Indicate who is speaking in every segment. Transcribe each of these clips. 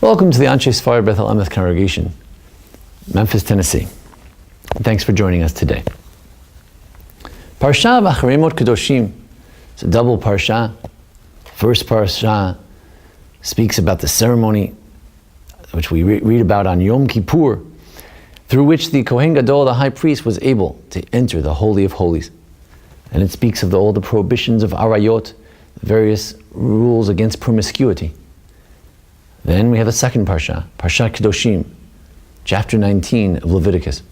Speaker 1: Welcome to the Anshe Sfar Bethel Emeth congregation, Memphis, Tennessee. Thanks for joining us today. Parsha of Acharei Mot-Kedoshim. It's a double parsha. First parsha speaks about the ceremony which we read about on Yom Kippur, through which the Kohen Gadol, the high priest, was able to enter the Holy of Holies. And it speaks of all the prohibitions of arayot, various rules against promiscuity. Then we have a second parsha, Parshat Kedoshim, chapter 19 of Leviticus.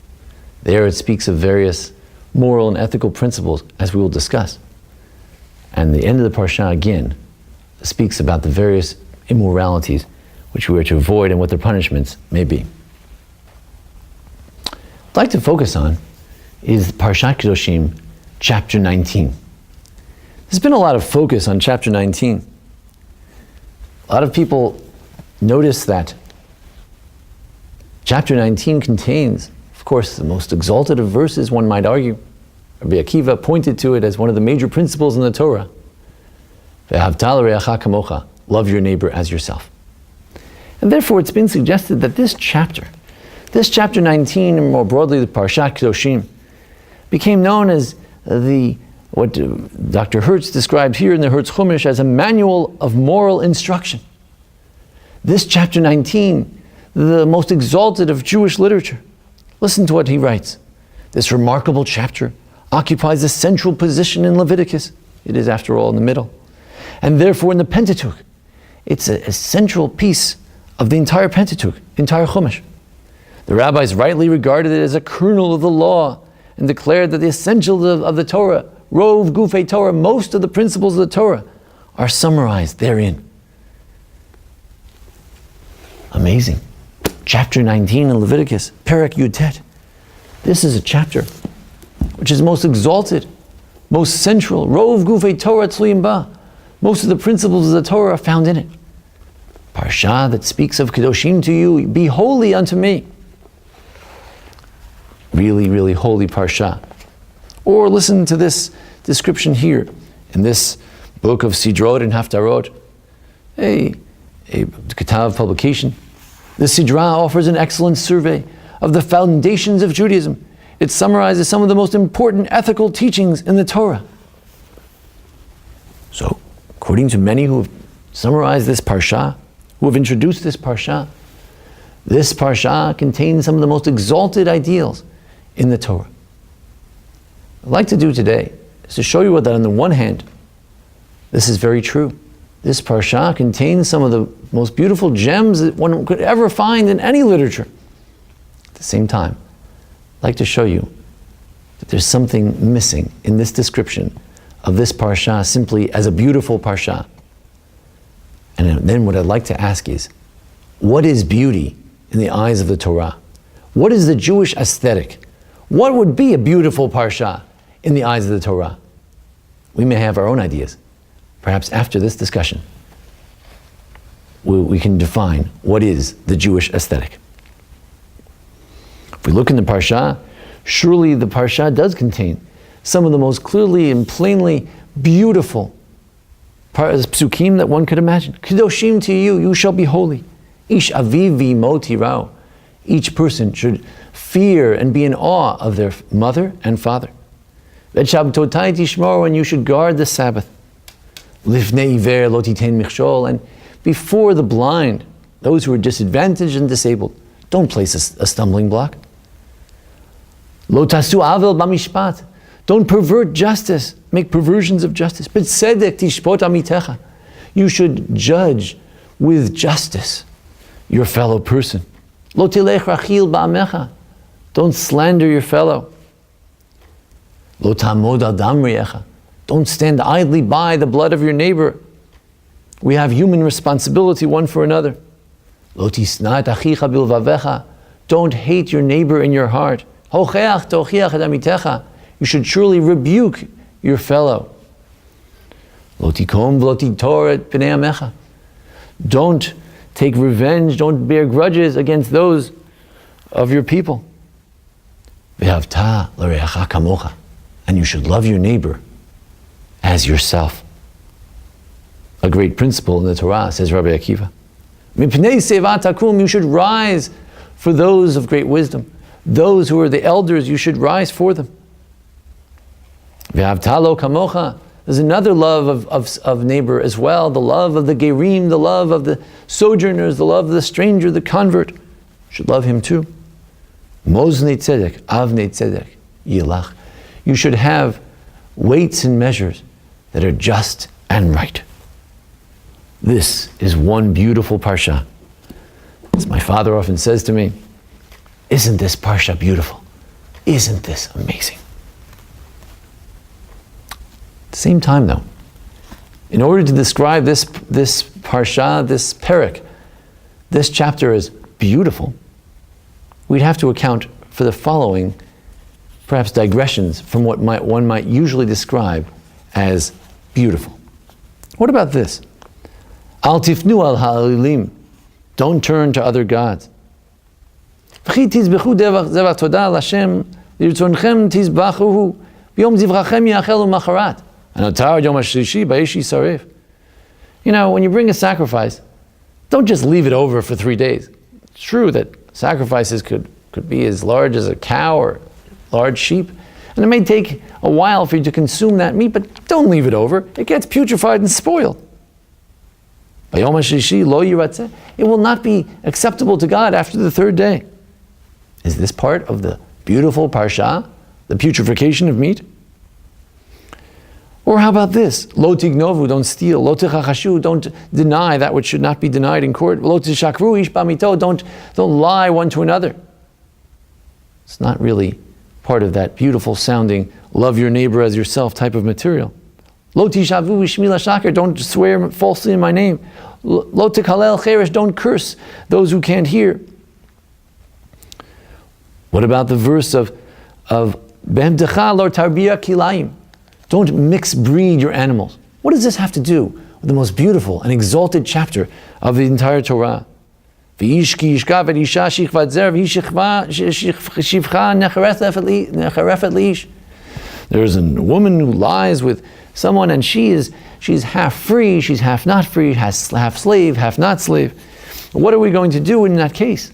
Speaker 1: There it speaks of various moral and ethical principles, as we will discuss. And the end of the parsha again speaks about the various immoralities which we are to avoid and what their punishments may be. What I'd like to focus on is Parshat Kedoshim, chapter 19. There's been a lot of focus on chapter 19. A lot of people notice that chapter 19 contains, of course, the most exalted of verses, one might argue. Rabbi Akiva pointed to it as one of the major principles in the Torah. Ve'ahavta l'reacha kamocha, love your neighbor as yourself. And therefore it's been suggested that this chapter 19, and more broadly the Parshat Kedoshim, became known as what Dr. Hertz described here in the Hertz Chumash as a manual of moral instruction. This chapter 19, the most exalted of Jewish literature. Listen to what he writes. This remarkable chapter occupies a central position in Leviticus. It is, after all, in the middle. And therefore in the Pentateuch. It's a central piece of the entire Pentateuch, entire Chumash. The rabbis rightly regarded it as a kernel of the law and declared that the essentials of the Torah, Rov Gufei Torah, most of the principles of the Torah, are summarized therein. Amazing. Chapter 19 in Leviticus, Perek Yutet. This is a chapter which is most exalted, most central. Rov Gufei Torah Tzluyim Ba. Most of the principles of the Torah are found in it. Parsha that speaks of Kedoshim to you, be holy unto me. Really, really holy parsha. Or listen to this description here in this book of Sidrot and Haftarot, a Ketav publication. The Sidra offers an excellent survey of the foundations of Judaism. It summarizes some of the most important ethical teachings in the Torah. So, according to many who have summarized this parsha, who have introduced this parsha contains some of the most exalted ideals in the Torah. What I'd like to do today is to show you that on the one hand, this is very true. This parsha contains some of the most beautiful gems that one could ever find in any literature. At the same time, I'd like to show you that there's something missing in this description of this parsha simply as a beautiful parsha. And then what I'd like to ask is, what is beauty in the eyes of the Torah? What is the Jewish aesthetic? What would be a beautiful parsha in the eyes of the Torah? We may have our own ideas. Perhaps after this discussion, we can define what is the Jewish aesthetic. If we look in the parsha, surely the parsha does contain some of the most clearly and plainly beautiful psukim that one could imagine. Kedoshim to you, you shall be holy. Ish aviv v'imo tirau. Each person should fear and be in awe of their mother and father. V'shabtotai tishmor, and you should guard the Sabbath. Lifnei iver lo titen michshol, and before the blind, those who are disadvantaged and disabled, don't place a stumbling block. Lo tasu avel b'mishpat. Don't pervert justice, make perversions of justice. But tzedek tishpot amitecha. You should judge with justice your fellow person. Lo tilech rachil ba'amecha. Don't slander your fellow. Lo tamod al dam riecha. Don't stand idly by the blood of your neighbor. We have human responsibility one for another. Lo tisna et achicha bilvavecha. Don't hate your neighbor in your heart. Hocheach tochiach et amitecha. You should surely rebuke your fellow. Lo tikom v'lo titor et pnei amecha. Don't take revenge, don't bear grudges against those of your people. Ve'havta l'reacha kamocha. And you should love your neighbor as yourself. A great principle in the Torah, says Rabbi Akiva. Mipnei seva takum, you should rise for those of great wisdom. Those who are the elders, you should rise for them. Ve'avtalo kamocha, there's another love of neighbor as well, the love of the gerim, the love of the sojourners, the love of the stranger, the convert. You should love him too. Moznei tzedek, avnei tzedek, yilach. You should have weights and measures that are just and right. This is one beautiful parsha. As my father often says to me, isn't this parsha beautiful? Isn't this amazing? At the same time though, in order to describe this parsha, this parak, this chapter as beautiful, we'd have to account for the following, perhaps digressions from what one might usually describe as beautiful. What about this? Al tifnu al ha'alilim. Don't turn to other gods. Don't lie You know, when you bring a sacrifice, don't just leave it over for 3 days. It's true that sacrifices could be as large as a cow or large sheep, and it may take a while for you to consume that meat, but don't leave it over. It gets putrefied and spoiled. It will not be acceptable to God after the 3rd day. Is this part of the beautiful parsha, the putrefaction of meat? Or how about this? Lo tignovu, don't steal. Lo tichachashu, don't deny that which should not be denied in court. Lo tishakru ish bamito, don't lie one to another. It's not really part of that beautiful sounding love your neighbor as yourself type of material. Lo tishavu ishmi lashakar, don't swear falsely in my name. Lo tikhalel cheresh, don't curse those who can't hear. What about the verse of Behemtecha lo tarbiya kilayim? Don't mix breed your animals. What does this have to do with the most beautiful and exalted chapter of the entire Torah? There's a woman who lies with someone and she's half free, she's half not free, half slave, half not slave. What are we going to do in that case?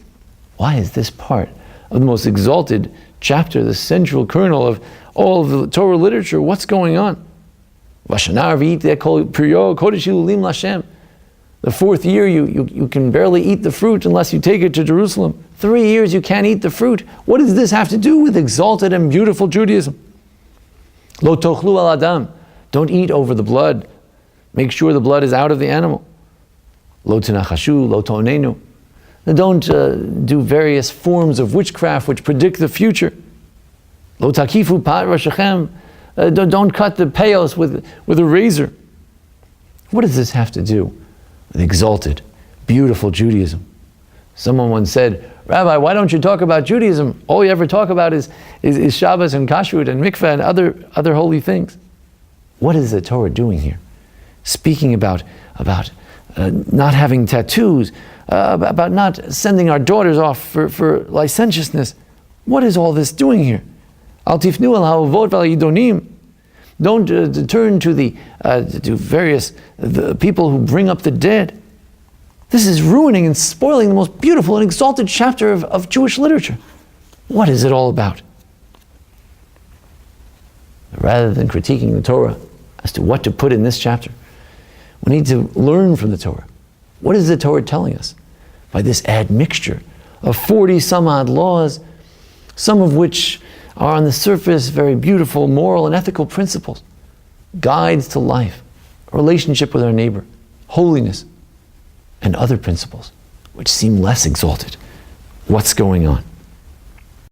Speaker 1: Why is this part of the most exalted chapter, the central kernel of all of the Torah literature? What's going on? The 4th year you can barely eat the fruit unless you take it to Jerusalem. 3 years you can't eat the fruit. What does this have to do with exalted and beautiful Judaism? Lo tochlu al adam. Don't eat over the blood. Make sure the blood is out of the animal. Lo tinachashu, lo to'onenu. Don't do various forms of witchcraft which predict the future. Lo takifu pat rashachem. Don't cut the payos with a razor. What does this have to do with exalted, beautiful Judaism? Someone once said, Rabbi, why don't you talk about Judaism? All you ever talk about is Shabbos and Kashrut and Mikveh and other holy things. What is the Torah doing here? Speaking about not having tattoos, about not sending our daughters off for licentiousness. What is all this doing here? Al tifnu al ha'avot v'al yidonim. Don't turn to the people who bring up the dead. This is ruining and spoiling the most beautiful and exalted chapter of Jewish literature. What is it all about? Rather than critiquing the Torah as to what to put in this chapter, we need to learn from the Torah. What is the Torah telling us by this admixture of 40 some odd laws, some of which are on the surface very beautiful moral and ethical principles, guides to life, a relationship with our neighbor, holiness, and other principles which seem less exalted? What's going on?